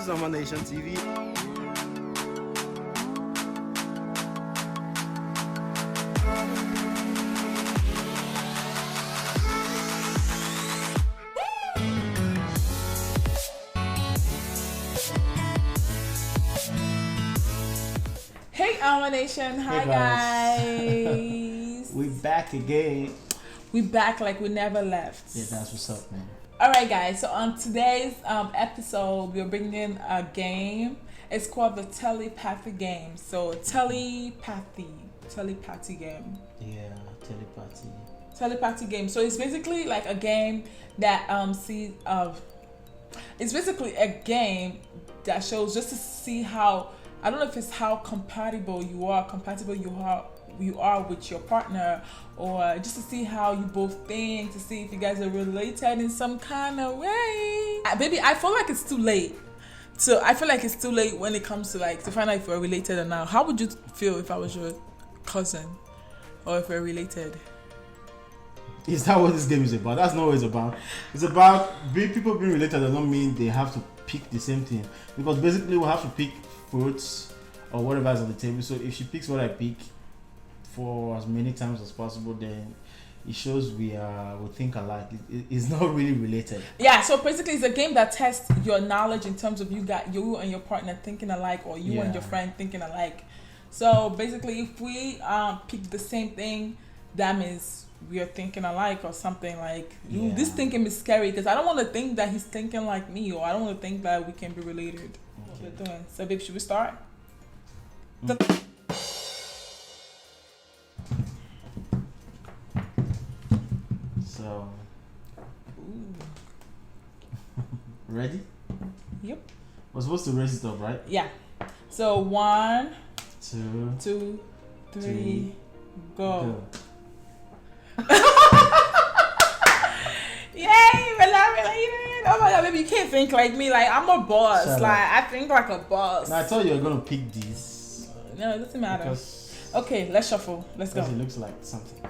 is Omanationtv. Hey Omanation, hi guys. We back again. We back like we never left. Yeah, that's what's up, man. Alright guys, so on today's episode, we're bringing a game. It's called the Telepathy game. So telepathy game. Yeah, telepathy. Telepathy game. So it's basically like a game that it's basically a game that shows just to see how, I don't know if it's how compatible you are with your partner, or just to see how you both think, to see if you guys are related in some kind of way. Baby, I feel like it's too late. So I feel like it's too late when it comes to like to find out if we're related or not. How would you feel if I was your cousin, or if we're related? Is that what this game is about? That's not what it's about. It's about people being related does not mean they have to pick the same thing. Because basically we have to pick fruits or whatever is on the table. So if she picks what I pick for as many times as possible, then it shows we think alike. It's not really related. Yeah, so basically it's a game that tests your knowledge in terms of you and your partner thinking alike, or you and your friend thinking alike. So basically if we pick the same thing, that means we are thinking alike or something. Like this thinking is scary because I don't want to think that he's thinking like me, or I don't want to think that we can be related. What we're doing. So babe, should we start? So ready? Yep. We're supposed to raise it up, right? Yeah. So 1, 2, 3, go. Yay, we're not related. Oh my god, baby, you can't think like me. Like, I'm a boss. Shut like up. I think like a boss. Now I thought you were gonna pick this. No, it doesn't matter. Because Okay, let's shuffle. Let's go. it looks like something.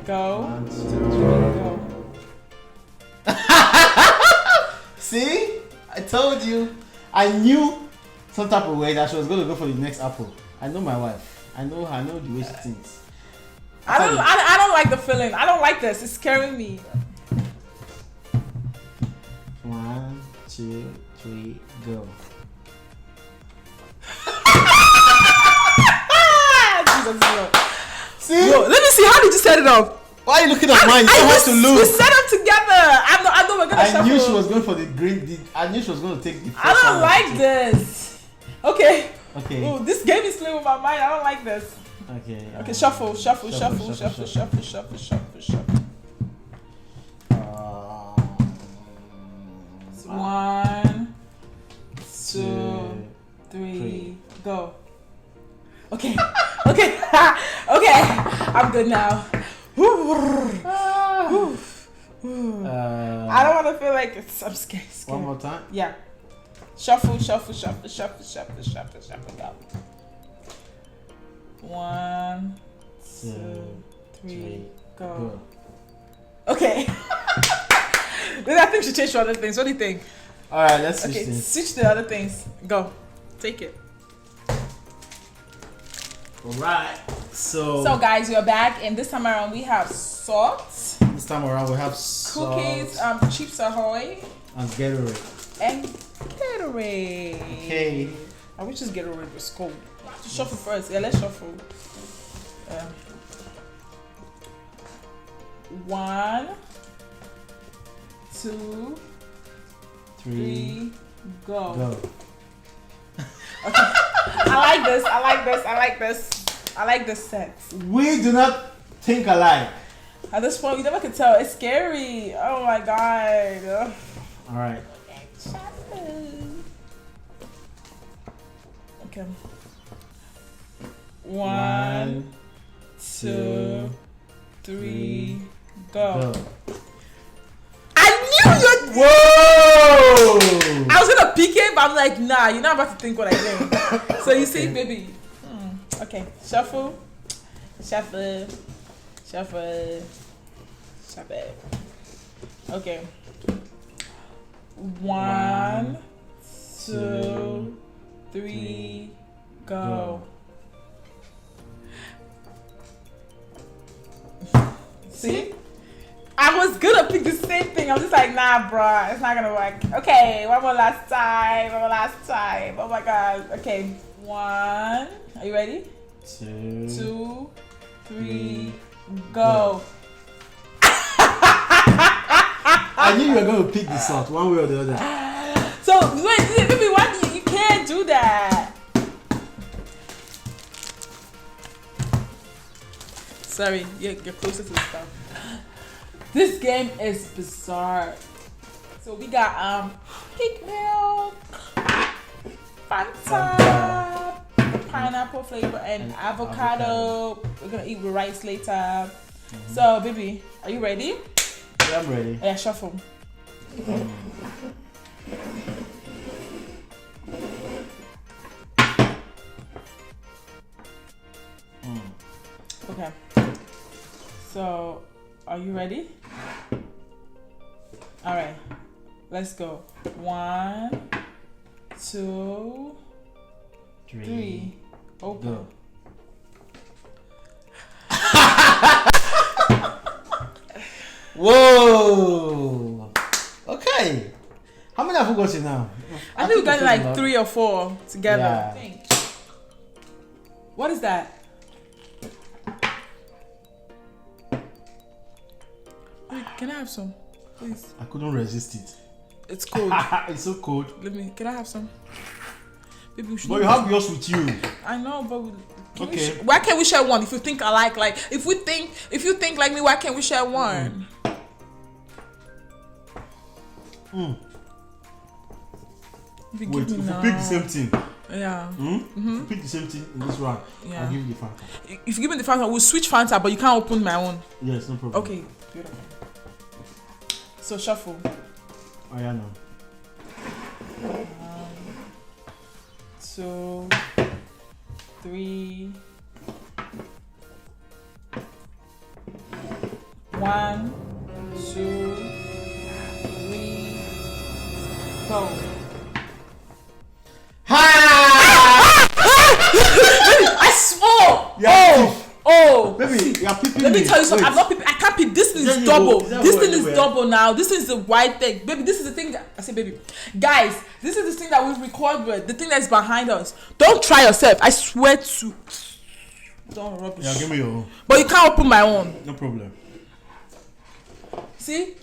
Go. 1, 2, 3, go. See? I told you. I knew some type of way that she was going to go for the next apple. I know my wife. I know her. I know the way she thinks. I don't like the feeling. I don't like this. It's scaring me. 1, 2, 3, go. Jesus, no. See? Yo, let me see. How did you set it up? Why are you looking at mine? You don't have to We lose. set them together. I know we're gonna shuffle. I knew she was going for the green. I knew she was going to take the first I don't one. like this. Okay. Okay. Ooh, this game is playing with my mind. I don't like this. Okay. Okay, shuffle. 1, 2, 3, go. Okay. Okay. I'm good now. I don't want to feel like it's. I'm scared. One more time. Yeah. Shuffle. Go. 1, 2, 3, go. Okay. Then I think we should change to other things. What do you think? All right, let's switch Okay, things. switch to other things. Go. Take it. All right. So guys, we're back, and this time around we have salt, this time around we have salt, cookies, Chips Ahoy, and Gatorade. and Gatorade. Okay. I wish this Gatorade was cold. Just shuffle first. Yeah, let's shuffle. 1, 2, 3, go. Okay. I like this set. We do not think alike. At this point, you never can tell. It's scary. Oh my god. All right. Okay. 1, 2, 3, go. I knew you. Whoa! I was gonna pick it, but I'm like, nah, you're not about to think what I think. So you see, baby. Okay, shuffle. Shuffle. Shuffle. Okay. 1, 2, 3, go. See? I was gonna pick the same thing. I'm just like, nah, bruh, it's not gonna work. Okay, one more last time. Oh my god. Okay, 1. Are you ready? 2, 3, go. I knew you were going to pick the salt one way or the other. So wait, baby, why you can't do that? Sorry, you're closer to the stuff. This game is bizarre. So we got pig milk, Fanta, pineapple flavor, and avocado. We're gonna eat with rice later. So baby, are you ready? Yeah, I'm ready. Yeah, shuffle. Okay. So, are you ready? All right. Let's go. 1, 2, 3. Open. Go. Whoa. Okay. How many have we got you now? I think we got like 3 or 4 together. Yeah. What is that? Wait, can I have some? Please. I couldn't resist it. It's cold. It's so cold. Can I have some? Maybe we should. But you have yours with you. I know, but Okay. Why can't we share one? If you think alike, like if you think like me, why can't we share one? If you Wait, give me if you now. pick the same thing. Yeah. If you pick the same thing in this round, Yeah. I'll give you the Fanta. If you give me the Fanta, we'll switch Fanta, but you can't open my own. Yes, no problem. Okay. Beautiful. So shuffle. Oh yeah, no. 1, 2, 3. 1, 2, 3. Go. I swore. Yeah, Oh. baby, you are peeping. Let me tell you something. Wait. I'm not peeping. I can't peep. This thing There is you double. go. Is that This what thing is anywhere? double now. This is the white thing, baby. This is the thing that I say, baby. Guys, this is the thing that we record with. The thing that's behind us. Don't try yourself. I swear to. Don't rubbish. Yeah, give me your own. But you can't open my own. No problem. See,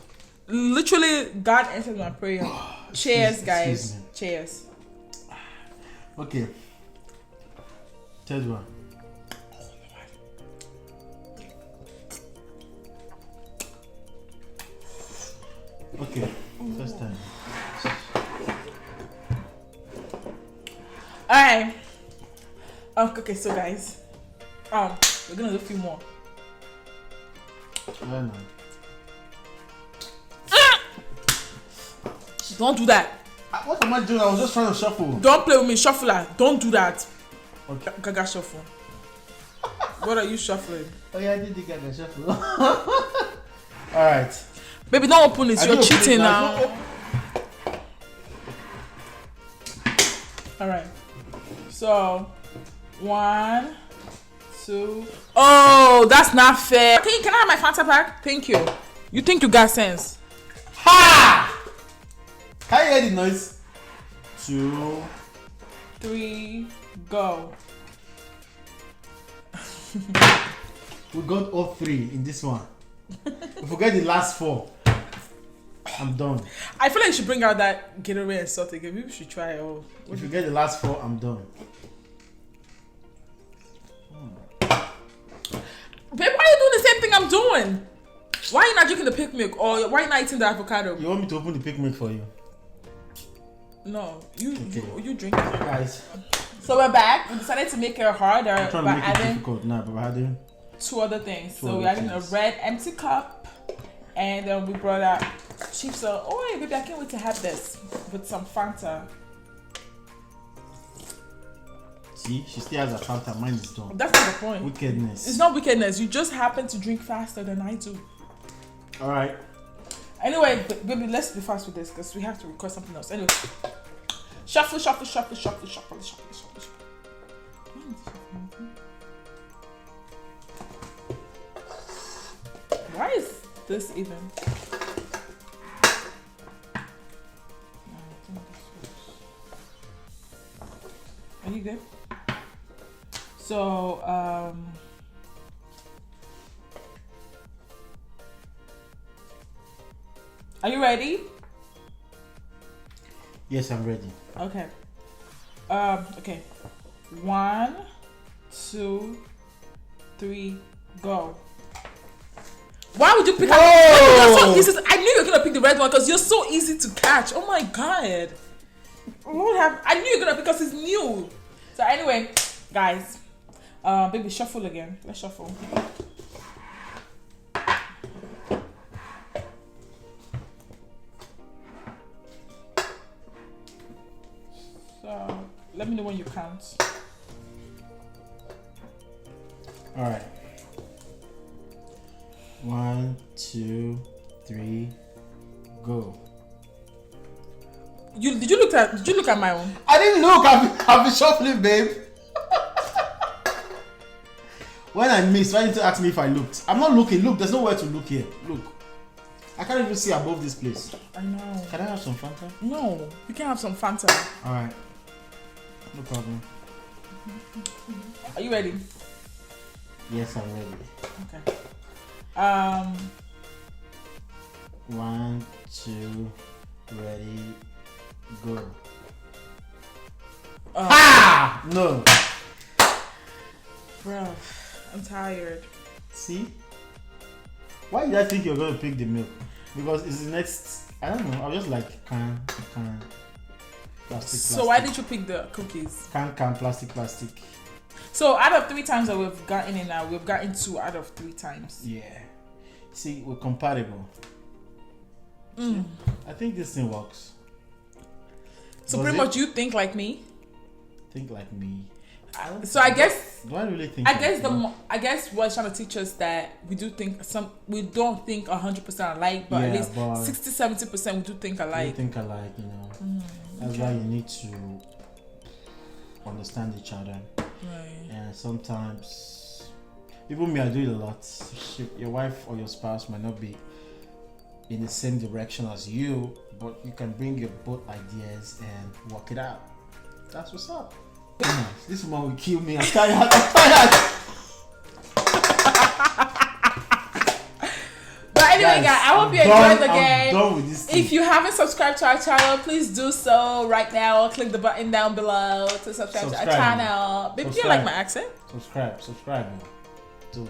literally, God answered my prayer. Cheers, guys. Excuse me. Cheers. Okay. Third one. Okay. First time. Alright. Okay, so guys, we're gonna do a few more. Yeah, no. Don't do that. What am I doing? I was just trying to shuffle. Don't play with me, shuffler. Don't do that. Okay. Gaga shuffle. What are you shuffling? Oh yeah, I did the Gaga shuffle. Alright. Baby, don't open it. You're cheating now. Alright. So, 1, 2. Oh, that's not fair. Can I have my Fanta pack? Thank you. You think you got sense? Ha! Can you hear the noise? 2, 3, go. we got all 3 in this one. If we get the last 4, I'm done. I feel like you should bring out that getaway and salt again. Maybe we should try it. Oh, If you get the last 4, I'm done. babe, why are you doing the same thing I'm doing? Why are you not drinking the pig milk? Or why are you not eating the avocado? You want me to open the picnic for you? No, you drink it. Guys, So we're back. We decided to make it harder I'm trying by to make it adding difficult now, but we're adding 2 other things. Two So other we're adding things. a red empty cup, and then we brought out cheap. So, oh yeah, baby, I can't wait to have this with some Fanta. See, she still has a counter. Mine is done. That's not the point. Wickedness. It's not wickedness. You just happen to drink faster than I do. All right. Anyway, baby, let's be fast with this because we have to record something else. Anyway, shuffle, shuffle, shuffle, shuffle, shuffle, shuffle, shuffle, shuffle. Why is this even? Are you good? So, are you ready? Yes, I'm ready. Okay. Okay. 1, 2, 3, go. Why would you pick? You're so easy. I knew you were gonna pick the red one because you're so easy to catch. Oh my god. I knew you were gonna pick because it's new. So anyway, guys, baby, shuffle again. Let's shuffle. So let me know when you count. All right. 1, 2, 3, go. Did you look at my own? I didn't look. I've been shuffling, babe. When I missed, why didn't you ask me if I looked? I'm not looking. Look, there's nowhere to look here. Look. I can't even see above this place. I know. Can I have some Fanta? No, you can have some Fanta. Alright. No problem. Are you ready? Yes, I'm ready. Okay. 1, 2, ready, go. Ah! No. Bro, I'm tired. See? Why did I think you're going to pick the milk? Because it's the next. I don't know. I was just like can. Plastic. So why did you pick the cookies? Can, plastic. So out of 3 times that we've gotten in now, we've gotten 2 out of 3 times. Yeah. See, we're compatible. I think this thing works. So pretty much you think like me? Think like me. So I guess. Do I really think? I guess what it's trying to teach us that we don't think 100% alike, but at least 60-70% we do think alike. We think alike, you know. That's why you need to understand each other. Right. And sometimes, even me, I do it a lot. Your wife or your spouse might not be in the same direction as you, but you can bring your both ideas and work it out. That's what's up. This woman will kill me. I'm tired. But anyway, guys, I hope you enjoyed the game. I'm done with this thing. If you haven't subscribed to our channel, please do so right now. Click the button down below to subscribe to our channel. Baby, do you like my accent? Subscribe. So,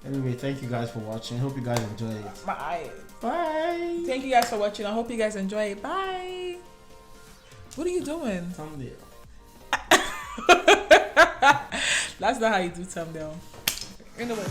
anyway, thank you guys for watching. Hope you guys enjoy it. Bye. Bye. Thank you guys for watching. I hope you guys enjoy it. Bye. What are you doing? Thumbnail. That's not how you do thumbnail. Anyway.